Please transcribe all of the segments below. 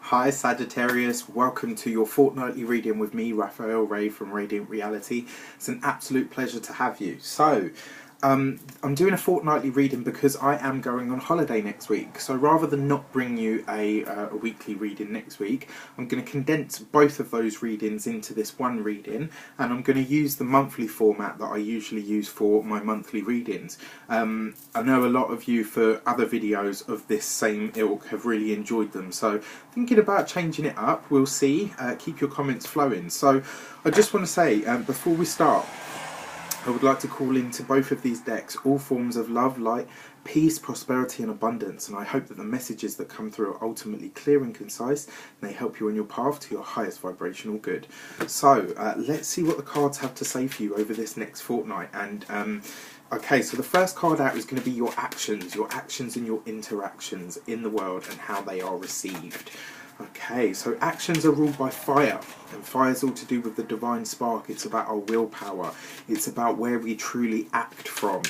Hi Sagittarius, welcome to your fortnightly reading with me, Raphael Ray from Radiant Reality. It's an absolute pleasure to have you. So, I'm doing a fortnightly reading because I am going on holiday next week. So rather than not bring you a weekly reading next week, I'm going to condense both of those readings into this one reading, and I'm going to use the monthly format that I usually use for my monthly readings. I know a lot of you for other videos of this same ilk have really enjoyed them, so thinking about changing it up. We'll see. Keep your comments flowing. So I just want to say, before we start, I would like to call into both of these decks all forms of love, light, peace, prosperity and abundance, and I hope that the messages that come through are ultimately clear and concise and they help you on your path to your highest vibrational good. So let's see what the cards have to say for you over this next fortnight. And okay, so the first card out is going to be your actions and your interactions in the world and how they are received. Okay, so actions are ruled by fire, and fire is all to do with the divine spark. It's about our willpower. It's about where we truly act from.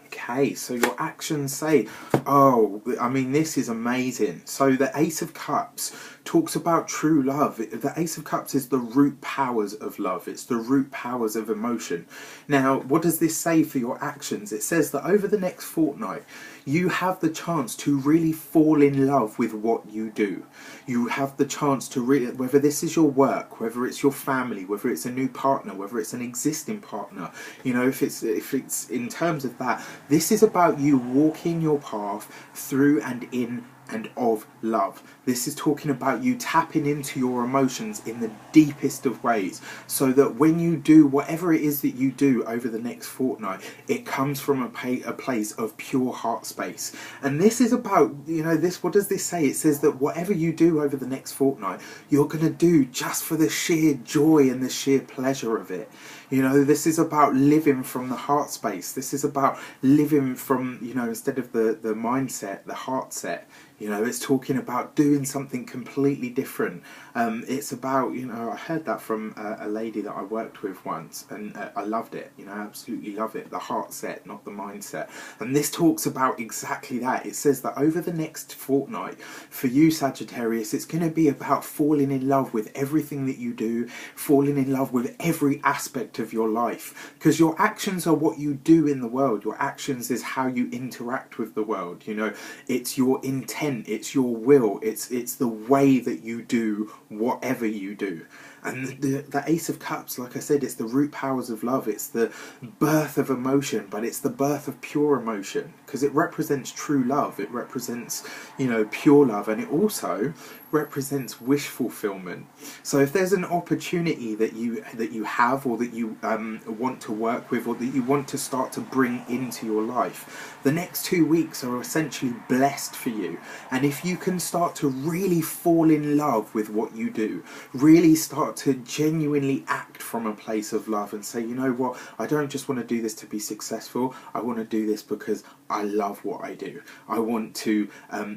Okay, so your actions say, oh, I mean, this is amazing. So the Ace of Cups talks about true love. The Ace of Cups is the root powers of love. It's the root powers of emotion. Now, what does this say for your actions? It says that over the next fortnight, you have the chance to really fall in love with what you do. You have the chance to really, whether this is your work, whether it's your family, whether it's a new partner, whether it's an existing partner, you know, if it's in terms of that, this is about you walking your path through and in and of love. This is talking about you tapping into your emotions in the deepest of ways, so that when you do whatever it is that you do over the next fortnight, it comes from a place of pure heart space. And this is about, you know, this, what does this say? It says that whatever you do over the next fortnight, you're going to do just for the sheer joy and the sheer pleasure of it. You know, this is about living from the heart space. This is about living from, you know, instead of the mindset, the heart set. You know, it's talking about doing something completely different. It's about, you know, I heard that from a lady that I worked with once, and I loved it. You know, I absolutely love it. The heart set, not the mindset. And this talks about exactly that. It says that over the next fortnight, for you, Sagittarius, it's going to be about falling in love with everything that you do, falling in love with every aspect of your life. Because your actions are what you do in the world. Your actions is how you interact with the world. You know, it's your intent. It's your will, it's the way that you do whatever you do. And the Ace of Cups, like I said, it's the root powers of love. It's the birth of emotion, but it's the birth of pure emotion, because it represents true love. It represents, you know, pure love, and it also represents wish fulfillment. So if there's an opportunity that you have, or that you want to work with, or that you want to start to bring into your life, the next 2 weeks are essentially blessed for you. And if you can start to really fall in love with what you do, really start to genuinely act from a place of love and say, you know what, I don't just want to do this to be successful, I want to do this because I love what I do. I want to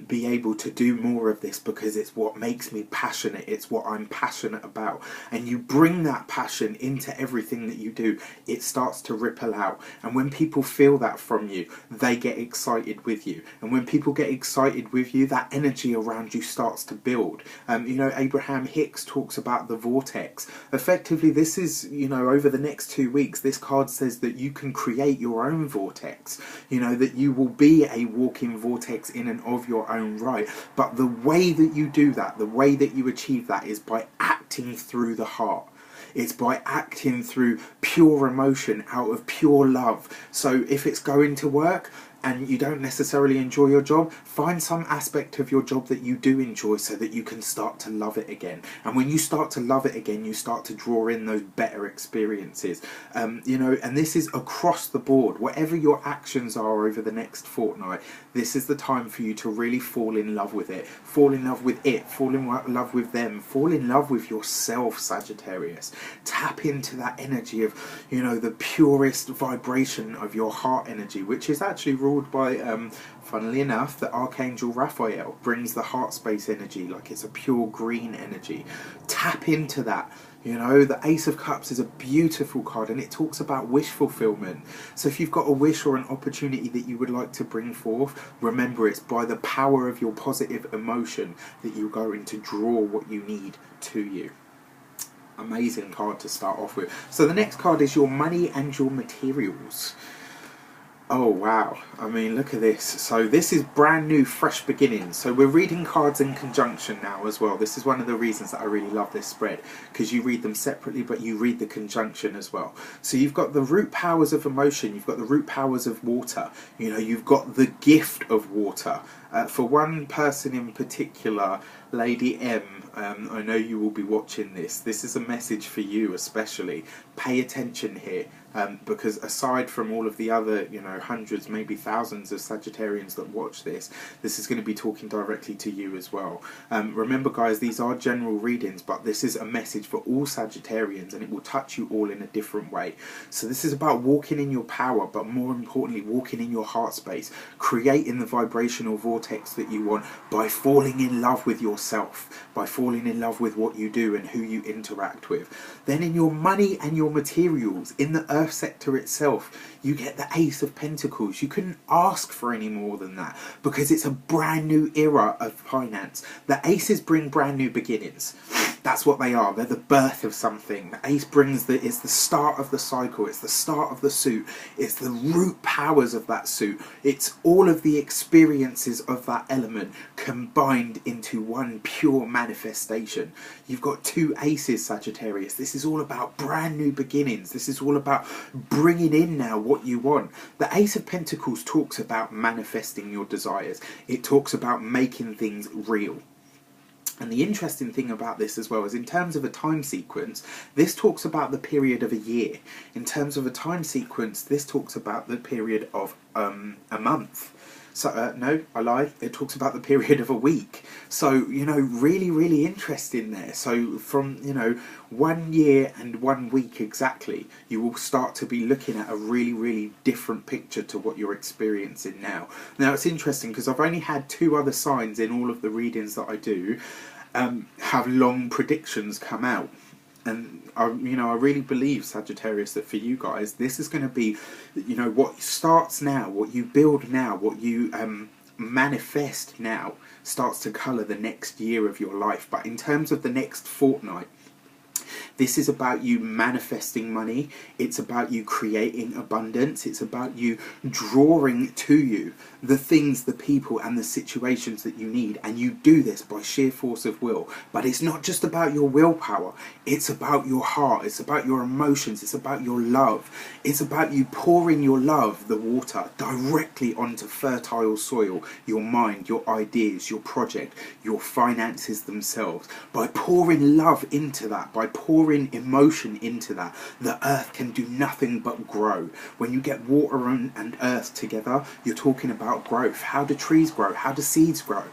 be able to do more of this because it's what makes me passionate, it's what I'm passionate about. And you bring that passion into everything that you do, it starts to ripple out. And when people feel that from you, they get excited with you. And when people get excited with you, that energy around you starts to build. You know, Abraham Hicks talks about the vortex. Effectively, this is, you know, over the next 2 weeks, this card says that you can create your own vortex. You know, that you will be a walking vortex in and of your own right. But the way that you do that, the way that you achieve that, is by acting through the heart. It's by acting through pure emotion, out of pure love. So if it's going to work and you don't necessarily enjoy your job, find some aspect of your job that you do enjoy, so that you can start to love it again. And when you start to love it again, you start to draw in those better experiences. You know, and this is across the board. Whatever your actions are over the next fortnight, this is the time for you to really fall in love with it. Fall in love with it. Fall in love with them. Fall in love with yourself, Sagittarius. Tap into that energy of, you know, the purest vibration of your heart energy, which is actually ruled by, funnily enough, the Archangel Raphael brings the heart space energy, like it's a pure green energy. Tap into that. You know, the Ace of Cups is a beautiful card, and it talks about wish fulfillment. So if you've got a wish or an opportunity that you would like to bring forth, remember it's by the power of your positive emotion that you're going to draw what you need to you. Amazing card to start off with. So the next card is your money and your materials. Oh wow, I mean look at this. So this is brand new, fresh beginnings. So we're reading cards in conjunction now as well. This is one of the reasons that I really love this spread, because you read them separately but you read the conjunction as well. So you've got the root powers of emotion, you've got the root powers of water, you know, you've got the gift of water. For one person in particular, Lady M, I know you will be watching this. This is a message for you especially. Pay attention here, because aside from all of the other, you know, hundreds, maybe thousands of Sagittarians that watch this, this is going to be talking directly to you as well. Remember guys, these are general readings, but this is a message for all Sagittarians, and it will touch you all in a different way. So this is about walking in your power, but more importantly, walking in your heart space, creating the vibrational vortex that you want by falling in love with yourself, by falling in love with what you do and who you interact with. Then in your money and your materials, in the earth sector itself, you get the Ace of Pentacles. You couldn't ask for any more than that, because it's a brand new era of finance. The aces bring brand new beginnings. That's what they are. They're the birth of something. The ace brings it's the start of the cycle. It's the start of the suit. It's the root powers of that suit. It's all of the experiences of that element combined into one pure manifestation. You've got two aces, Sagittarius. This is all about brand new beginnings. This is all about bringing in now what you want. The Ace of Pentacles talks about manifesting your desires. It talks about making things real. And the interesting thing about this as well is, in terms of a time sequence, this talks about the period of a year. In terms of a time sequence, this talks about the period of a month. So, no, I lied. It talks about the period of a week. So, you know, really, really interesting there. So from, you know, 1 year and 1 week exactly, you will start to be looking at a really, really different picture to what you're experiencing now. Now, it's interesting because I've only had 2 other signs in all of the readings that I do have long predictions come out. And I really believe, Sagittarius, that for you guys, this is going to be, you know, what starts now, what you build now, what you manifest now, starts to colour the next year of your life. But in terms of the next fortnight, this is about you manifesting money. It's about you creating abundance. It's about you drawing to you the things, the people and the situations that you need. And you do this by sheer force of will. But it's not just about your willpower. It's about your heart. It's about your emotions. It's about your love. It's about you pouring your love, the water, directly onto fertile soil. Your mind, your ideas, your project, your finances themselves. By pouring love into that, by pouring emotion into that, the earth can do nothing but grow. When you get water and earth together, you're talking about growth. How do trees grow? How do seeds grow?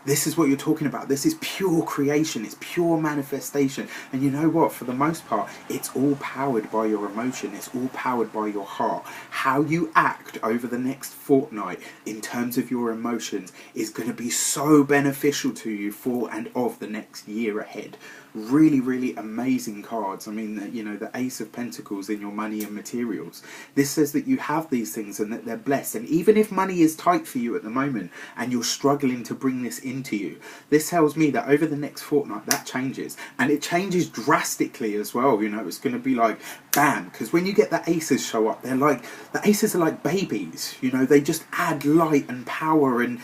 This is what you're talking about. This is pure creation. It's pure manifestation. And you know what? For the most part, it's all powered by your emotion. It's all powered by your heart. How you act over the next fortnight in terms of your emotions is going to be so beneficial to you for and of the next year ahead. Really, really amazing cards. I mean, you know, the Ace of Pentacles in your money and materials. This says that you have these things and that they're blessed. And even if money is tight for you at the moment and you're struggling to bring this into you, this tells me that over the next fortnight that changes. And it changes drastically as well. You know, it's going to be like bam, because when you get the aces show up, they're like, the aces are like babies. You know, they just add light and power and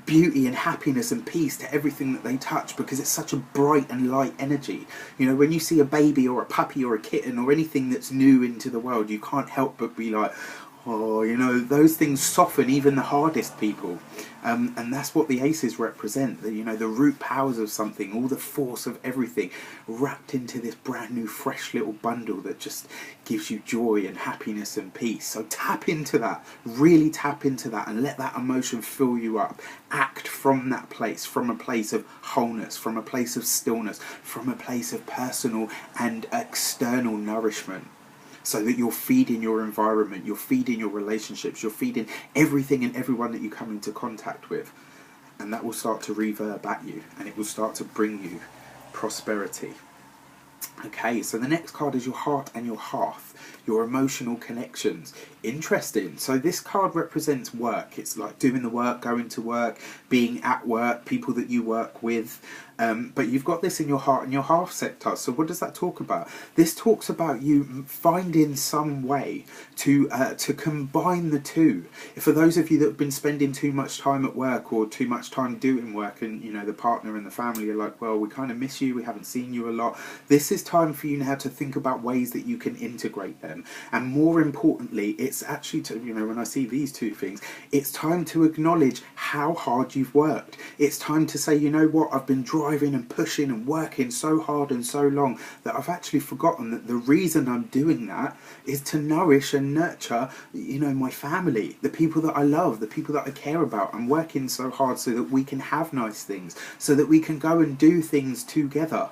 beauty and happiness and peace to everything that they touch, because it's such a bright and light energy. You know, when you see a baby or a puppy or a kitten or anything that's new into the world, you can't help but be like, oh, you know, those things soften even the hardest people. And that's what the aces represent. You know, the root powers of something, all the force of everything wrapped into this brand new fresh little bundle that just gives you joy and happiness and peace. So tap into that, really tap into that, and let that emotion fill you up. Act from that place, from a place of wholeness, from a place of stillness, from a place of personal and external nourishment. So that you're feeding your environment, you're feeding your relationships, you're feeding everything and everyone that you come into contact with. And that will start to reverb at you, and it will start to bring you prosperity. Okay, so the next card is your heart and your hearth, your emotional connections. Interesting. So this card represents work. It's like doing the work, going to work, being at work, people that you work with. But you've got this in your heart and your hearth sector. So what does that talk about? This talks about you finding some way to combine the two. For those of you that have been spending too much time at work or too much time doing work, and you know the partner and the family are like, well, we kind of miss you, we haven't seen you a lot. This is time for you now to think about ways that you can integrate them. And more importantly, it's actually to, you know, when I see these two things, it's time to acknowledge how hard you've worked. It's time to say, you know what, I've been driving and pushing and working so hard and so long that I've actually forgotten that the reason I'm doing that is to nourish and nurture, you know, my family, the people that I love, the people that I care about. I'm working so hard so that we can have nice things, so that we can go and do things together.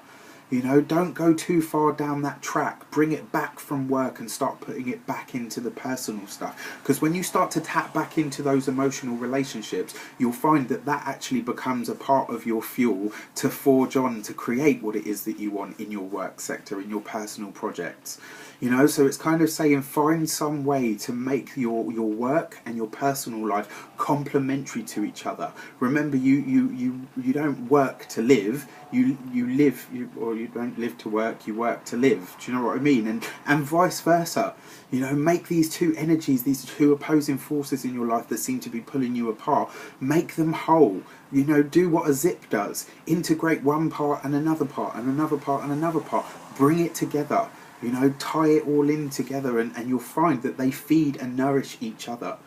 You know, don't go too far down that track. Bring it back from work and start putting it back into the personal stuff. Because when you start to tap back into those emotional relationships, you'll find that that actually becomes a part of your fuel to forge on to create what it is that you want in your work sector, in your personal projects. You know, so it's kind of saying find some way to make your work and your personal life complementary to each other. Remember, you don't work to live. You live, or you don't live to work. You work to live. Do you know what I mean? And vice versa. You know, make these two energies, these two opposing forces in your life that seem to be pulling you apart, make them whole. You know, do what a zip does. Integrate one part and another part and another part and another part. Bring it together. You know, tie it all in together, and you'll find that they feed and nourish each other.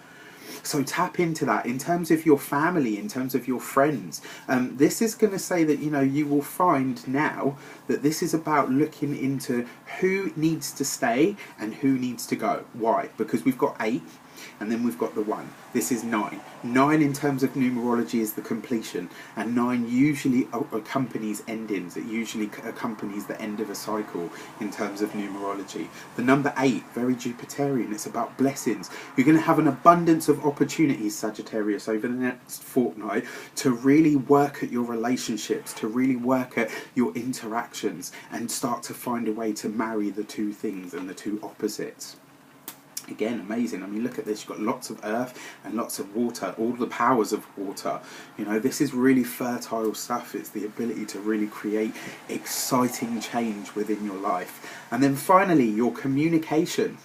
So tap into that. In terms of your family, in terms of your friends, this is going to say that, you know, you will find now that this is about looking into who needs to stay and who needs to go. Why? Because we've got 8 and then we've got the 1. This is 9. 9 in terms of numerology is the completion, and 9 usually accompanies endings. It usually accompanies the end of a cycle in terms of numerology. The number 8, very Jupiterian, it's about blessings. You're going to have an abundance of opportunities, Sagittarius, over the next fortnight to really work at your relationships, to really work at your interactions, and start to find a way to marry the two things and the two opposites. Again, amazing. I mean, look at this. You've got lots of earth and lots of water, all the powers of water. You know, this is really fertile stuff. It's the ability to really create exciting change within your life. And then finally, your communication.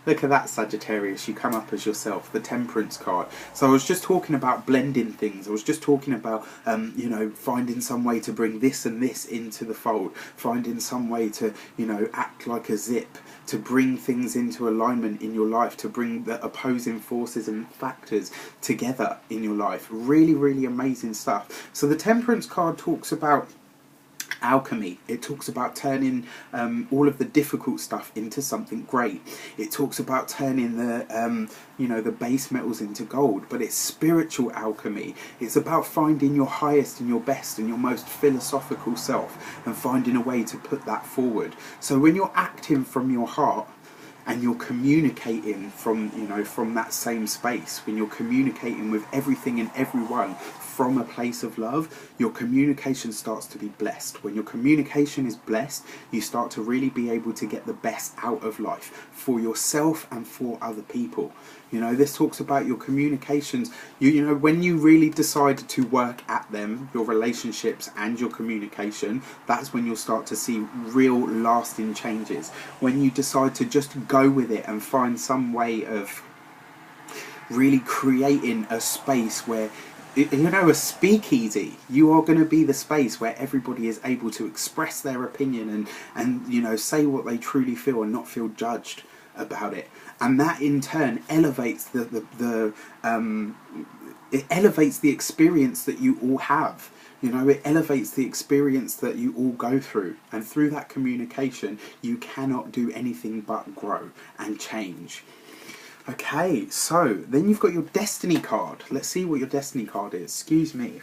Look at that, Sagittarius, you come up as yourself, the Temperance card. So I was just talking about blending things. I was just talking about, you know, finding some way to bring this and this into the fold. Finding some way to, you know, act like a zip, to bring things into alignment in your life, to bring the opposing forces and factors together in your life. Really, really amazing stuff. So the Temperance card talks about alchemy. It talks about turning all of the difficult stuff into something great. It talks about turning the you know, the base metals into gold, but it's spiritual alchemy. It's about finding your highest and your best and your most philosophical self and finding a way to put that forward. So when you're acting from your heart and you're communicating from, you know, from that same space, when you're communicating with everything and everyone from a place of love, your communication starts to be blessed. When your communication is blessed, you start to really be able to get the best out of life for yourself and for other people. You know, this talks about your communications. You know, when you really decide to work at them, your relationships and your communication, that's when you'll start to see real lasting changes. When you decide to just go with it and find some way of really creating a space where, you know, a speakeasy, you are going to be the space where everybody is able to express their opinion and you know, say what they truly feel and not feel judged about it. And that in turn elevates it elevates the experience that you all have. You know, it elevates the experience that you all go through. And through that communication, you cannot do anything but grow and change. Okay, so then you've got your Destiny card. Let's see what your Destiny card is. Excuse me.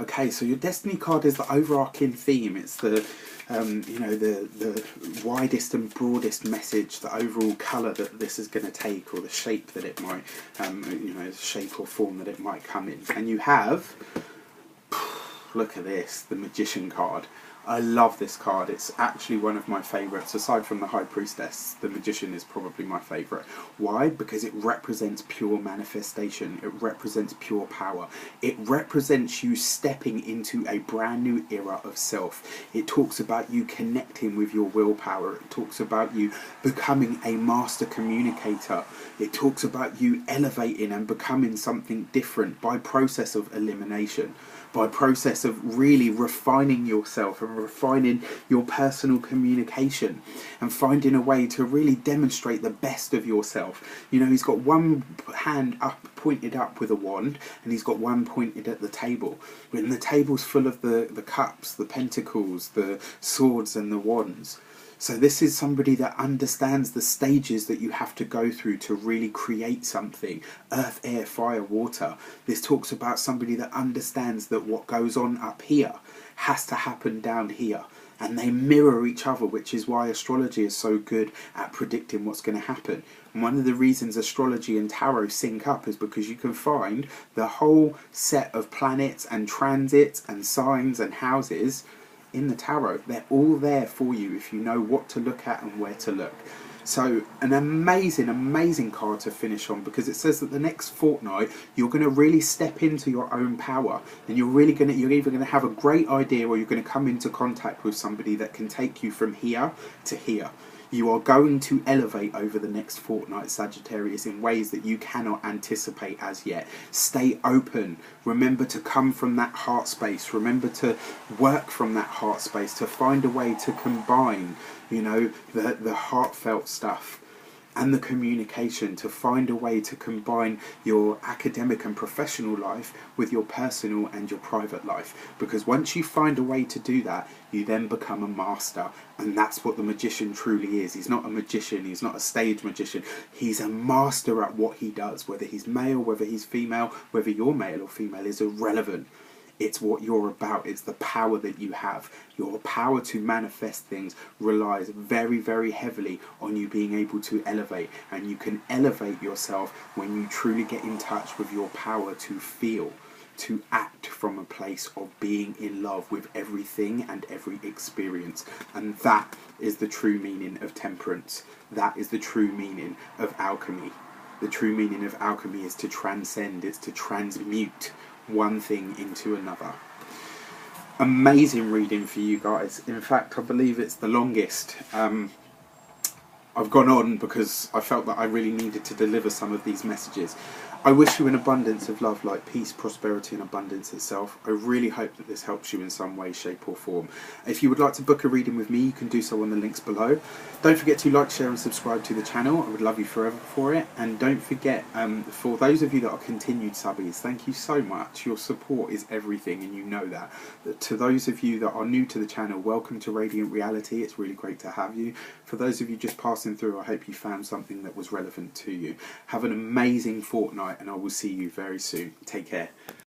Okay, so your Destiny card is the overarching theme. It's the, you know, the widest and broadest message, the overall colour that this is going to take, or the shape that it might, you know, shape or form that it might come in. And you have look at this, the Magician card. I love this card. It's actually one of my favourites. Aside from the High Priestess, the Magician is probably my favourite. Why? Because it represents pure manifestation. It represents pure power. It represents you stepping into a brand new era of self. It talks about you connecting with your willpower. It talks about you becoming a master communicator. It talks about you elevating and becoming something different by process of elimination, by process of really refining yourself and refining your personal communication and finding a way to really demonstrate the best of yourself. You know, he's got one hand up, pointed up with a wand, and he's got one pointed at the table. And the table's full of the cups, the pentacles, the swords and the wands. So this is somebody that understands the stages that you have to go through to really create something. Earth, air, fire, water. This talks about somebody that understands that what goes on up here has to happen down here. And they mirror each other, which is why astrology is so good at predicting what's going to happen. And one of the reasons astrology and tarot sync up is because you can find the whole set of planets and transits and signs and houses in the tarot. They're all there for you if you know what to look at and where to look. So an amazing card to finish on, because it says that the next fortnight you're going to really step into your own power, and you're either going to have a great idea or you're going to come into contact with somebody that can take you from here to here. You are going to elevate over the next fortnight, Sagittarius, in ways that you cannot anticipate as yet. Stay open. Remember to come from that heart space. Remember to work from that heart space, to find a way to combine, you know, the heartfelt stuff and the communication, to find a way to combine your academic and professional life with your personal and your private life. Because once you find a way to do that, you then become a master. And that's what the magician truly is. He's not a magician, he's not a stage magician. He's a master at what he does. Whether he's male, whether he's female, whether you're male or female is irrelevant. It's what you're about. It's the power that you have. Your power to manifest things relies very, very heavily on you being able to elevate. And you can elevate yourself when you truly get in touch with your power to feel, to act from a place of being in love with everything and every experience. And that is the true meaning of temperance. That is the true meaning of alchemy. The true meaning of alchemy is to transcend. It's to transmute one thing into another. Amazing reading for you guys. In fact, I believe it's the longest. I've gone on because I felt that I really needed to deliver some of these messages. I wish you an abundance of love, like peace, prosperity and abundance itself. I really hope that this helps you in some way, shape or form. If you would like to book a reading with me, you can do so on the links below. Don't forget to like, share and subscribe to the channel. I would love you forever for it. And don't forget, for those of you that are continued subbies, thank you so much. Your support is everything, and you know that. To those of you that are new to the channel, welcome to Radiant Reality. It's really great to have you. For those of you just passing through, I hope you found something that was relevant to you. Have an amazing fortnight, and I will see you very soon. Take care.